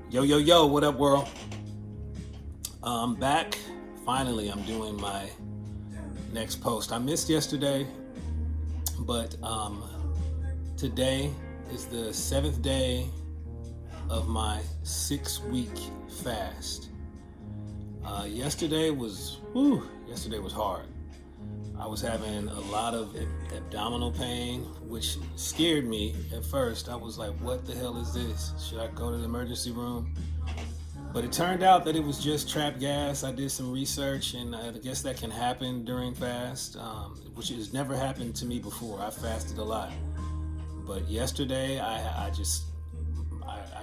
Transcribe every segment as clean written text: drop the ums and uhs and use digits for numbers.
Yo, yo, yo, what up, world? I'm back. Finally, I'm doing my next post. I missed yesterday, but today is the seventh day of my 6 week fast. Yesterday was hard. I was having a lot of abdominal pain, which scared me at first. I was like, what the hell is this? Should I go to the emergency room? But it turned out that it was just trapped gas. I did some research, and I guess that can happen during fast, which has never happened to me before. I fasted a lot, but yesterday I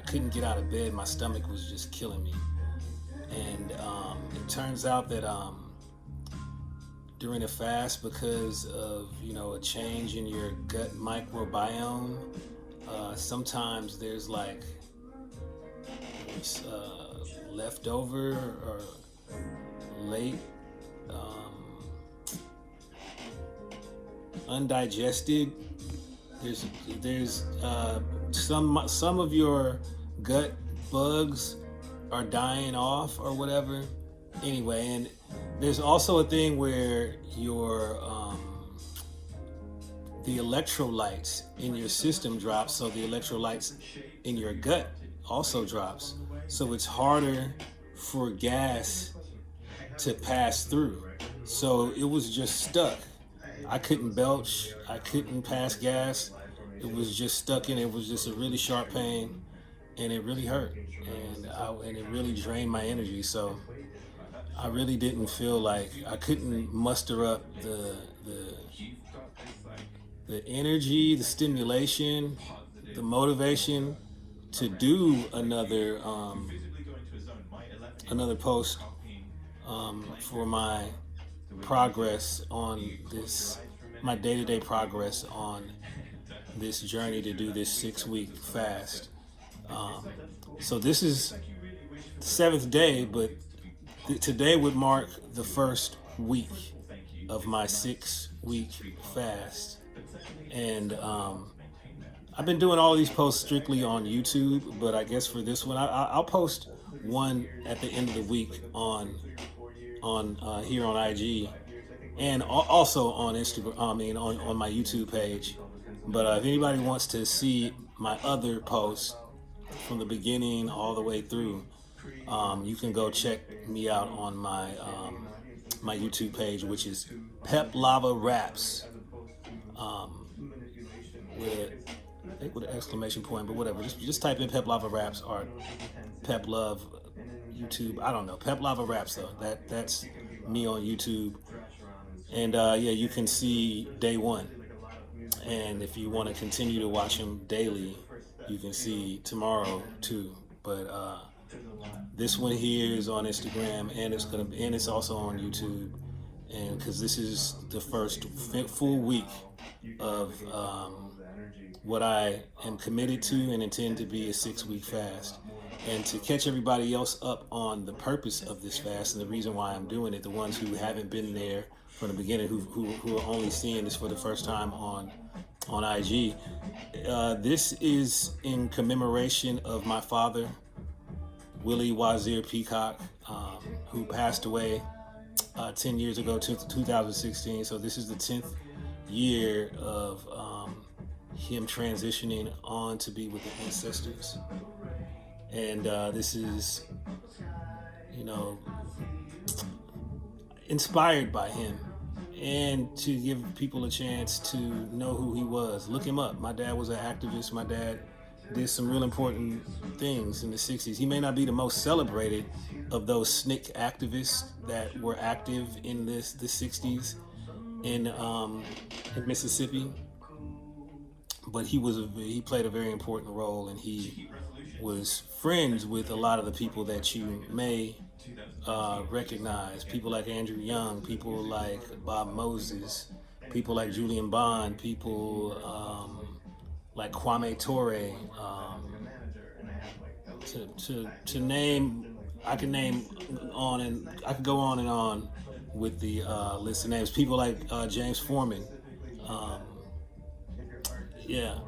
couldn't get out of bed. My stomach was just killing me, and it turns out that during a fast, because of a change in your gut microbiome, sometimes there's like leftover or late undigested. There's some of your gut bugs are dying off or whatever. Anyway, and there's also a thing where your the electrolytes in your system drops, so the electrolytes in your gut also drops. So it's harder for gas to pass through. So it was just stuck. I couldn't belch. I couldn't pass gas. It was just stuck in. It was just a really sharp pain, and it really hurt, and it really drained my energy. So I really didn't feel like I couldn't muster up the energy, the stimulation, the motivation to do another post for my progress on this, my day-to-day progress on this journey to do this 6 week fast. So this is the seventh day, but today would mark the first week of my 6 week fast. And I've been doing all these posts strictly on YouTube, but I guess for this one, I'll post one at the end of the week on here on IG, and also on Instagram. I mean, on my YouTube page. But if anybody wants to see my other posts from the beginning all the way through, you can go check me out on my my YouTube page, which is Pep Lava Raps. With an exclamation point, but whatever. Just type in Pep Lava Raps or Pep Love YouTube. I don't know. Pep Lava Raps though. That's me on YouTube. And yeah, you can see day one. And if you want to continue to watch them daily, you can see tomorrow too. But this one here is on Instagram, and it's also on YouTube. And because this is the first full week of what I am committed to and intend to be a 6 week fast. And to catch everybody else up on the purpose of this fast and the reason why I'm doing it, the ones who haven't been there from the beginning, who are only seeing this for the first time on IG, this is in commemoration of my father, Willie Wazir Peacock, who passed away 10 years ago, 2016. So this is the 10th year of him transitioning on to be with the ancestors. And this is, inspired by him, and to give people a chance to know who he was. Look him up. My dad was an activist. My dad did some real important things in the 60s. He may not be the most celebrated of those SNCC activists that were active in the 60s in Mississippi, but he played a very important role, and he was friends with a lot of the people that you may recognize. People like Andrew Young, people like Bob Moses, people like Julian Bond, people like Kwame Ture. To name, I could go on and on with the list of names. People like James Foreman. Yeah,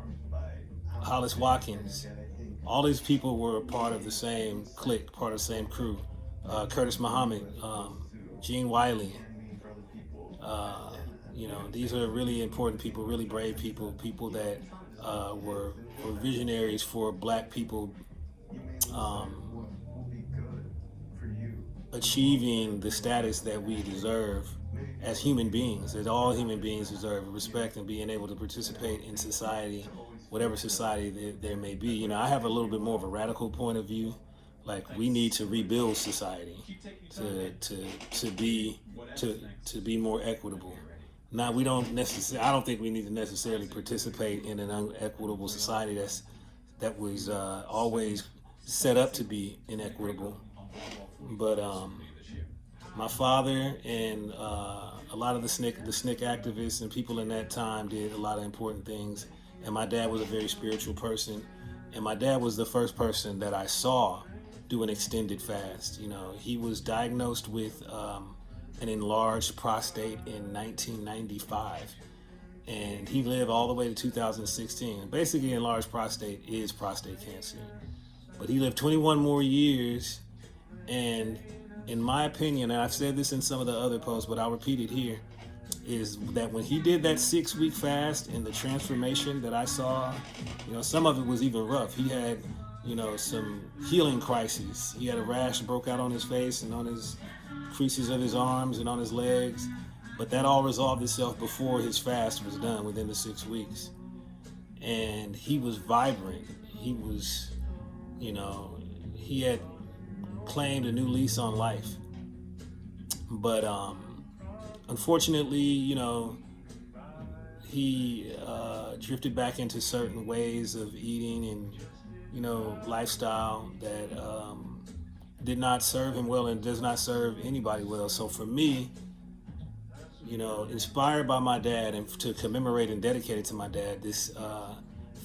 Hollis Watkins, all these people were part of the same clique, part of the same crew. Curtis Muhammad, Gene Wiley. These are really important people, really brave people, people that were visionaries for Black people achieving the status that we deserve as human beings, that all human beings deserve respect and being able to participate in society, whatever society there may be. I have a little bit more of a radical point of view. Like, we need to rebuild society to be more equitable. Now, I don't think we need to necessarily participate in an unequitable society that was always set up to be inequitable. But my father and a lot of the SNCC activists and people in that time did a lot of important things. And my dad was a very spiritual person. And my dad was the first person that I saw do an extended fast. He was diagnosed with an enlarged prostate in 1995. And he lived all the way to 2016. Basically, enlarged prostate is prostate cancer. But he lived 21 more years. And in my opinion, and I've said this in some of the other posts, but I'll repeat it here, is that when he did that 6-week fast and the transformation that I saw, some of it was even rough. He had, some healing crises. He had a rash broke out on his face and on his creases of his arms and on his legs. But that all resolved itself before his fast was done, within the 6 weeks. And he was vibrant. He was, he had claimed a new lease on life. But unfortunately, he drifted back into certain ways of eating and, lifestyle that did not serve him well and does not serve anybody well. So for me, inspired by my dad and to commemorate and dedicate it to my dad, this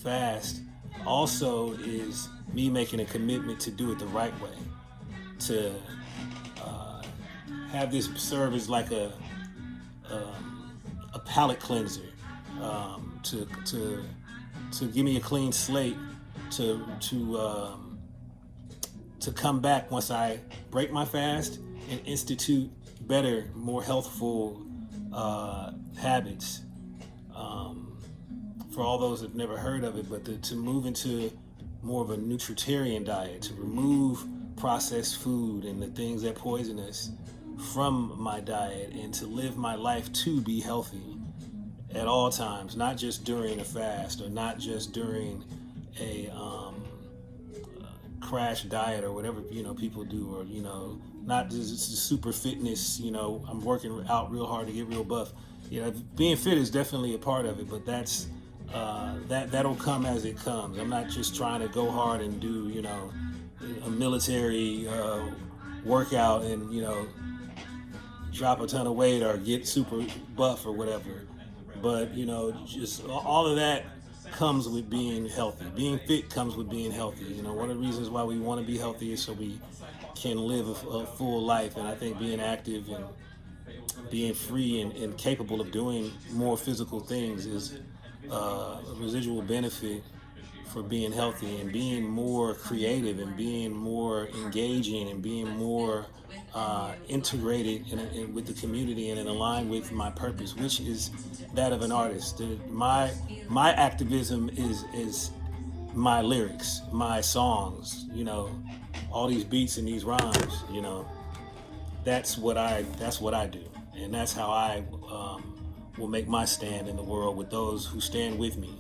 fast also is me making a commitment to do it the right way, to have this serve as like a palate cleanser, to give me a clean slate, to come back once I break my fast and institute better, more healthful habits. For all those who've never heard of it, but to move into more of a nutritarian diet, to remove processed food and the things that poison us from my diet, and to live my life to be healthy at all times, not just during a fast or not just during a crash diet or whatever people do, or not just super fitness. I'm working out real hard to get real buff. Being fit is definitely a part of it, but that'll come as it comes. I'm not just trying to go hard and do a military workout and drop a ton of weight or get super buff or whatever. But just all of that comes with being healthy. Being fit comes with being healthy. One of the reasons why we want to be healthy is so we can live a full life. And I think being active and being free and capable of doing more physical things is a residual benefit for being healthy, and being more creative and being more engaging and being more integrated with the community and in line with my purpose, which is that of an artist. My activism is my lyrics, my songs, all these beats and these rhymes. That's what I do, and that's how I will make my stand in the world with those who stand with me.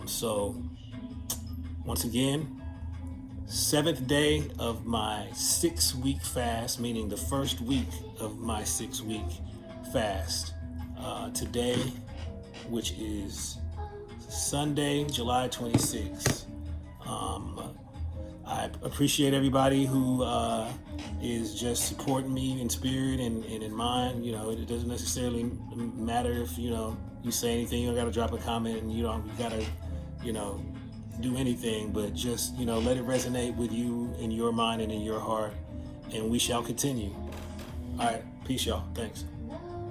So once again, 7th day of my 6-week fast, meaning the first week of my 6-week fast. Today, which is Sunday, July 26th. I appreciate everybody who is just supporting me in spirit and in mind. It doesn't necessarily matter if you say anything. You don't got to drop a comment, and you got to do anything, but just let it resonate with you in your mind and in your heart, and we shall continue. All right, peace, y'all. Thanks.